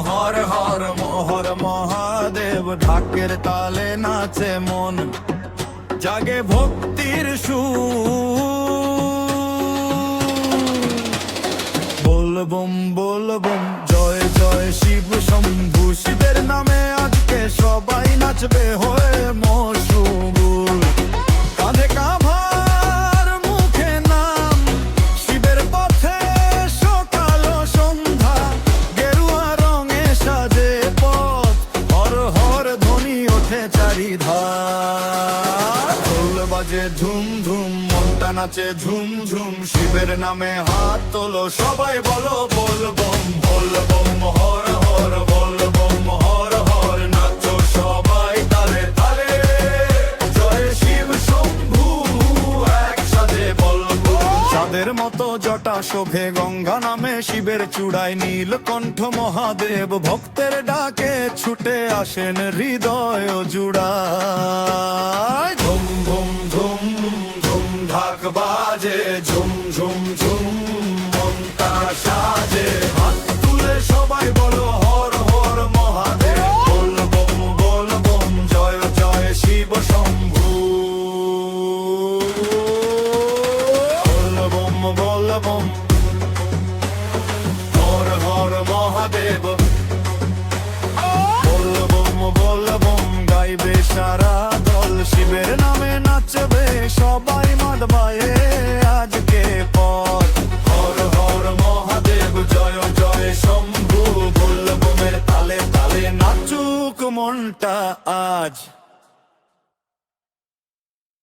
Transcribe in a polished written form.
হর হর হর মহাদেব। ঢাকের তালে নাচে মন, জাগে ভক্তির সুর। বলবম বলবম জয় জয় শিব শম্ভু। শিবের নামে আজকে সবাই নাচবে হয়ে মশগুল। কাঁধে কাঁভার মুখে নাম, শিবের পথে সকাল ও সন্ধ্যা। গেরুয়া রঙে সাজে পথ, হর হর ধ্বনি ওঠে চারিধার। ঢোল বাজে ঝুম ঝুম, মনটা নাচে ঝুম ঝুম। শিবের নামে হাত তোলো, সবাই বলো বলবম বলবম হর হর। বলবম হর হর, নাচো সবাই তালে তালে। জয় শিব শম্ভু একসাথে বলবো। চাঁদের মতো জটা শোভে গঙ্গা নামে শিবের চূড়ায়। নীলকণ্ঠ মহাদেব ভক্তের ডাকে ছুটে আসেন হৃদয় জুড়ায়। ঝুম ঝুম ঝুম ঝুম ঢাক বাজে, ঝুম ঝুম ঝুম মনটা সাজে। হাত তুলে সবাই বলো হর হর মহাদেব। বলবম বলবম জয় জয় শিব শম্ভু। বলবম বলবম হর হর মহাদেব। বলবম বলবম গাইবে সারা দল। শিবের নামে নাচবে সবাই মাদবায়ে আজকে পথ। হর হর মহাদেব জয় জয় শম্ভু। বলবমের তালে তালে নাচুক মনটা আজ।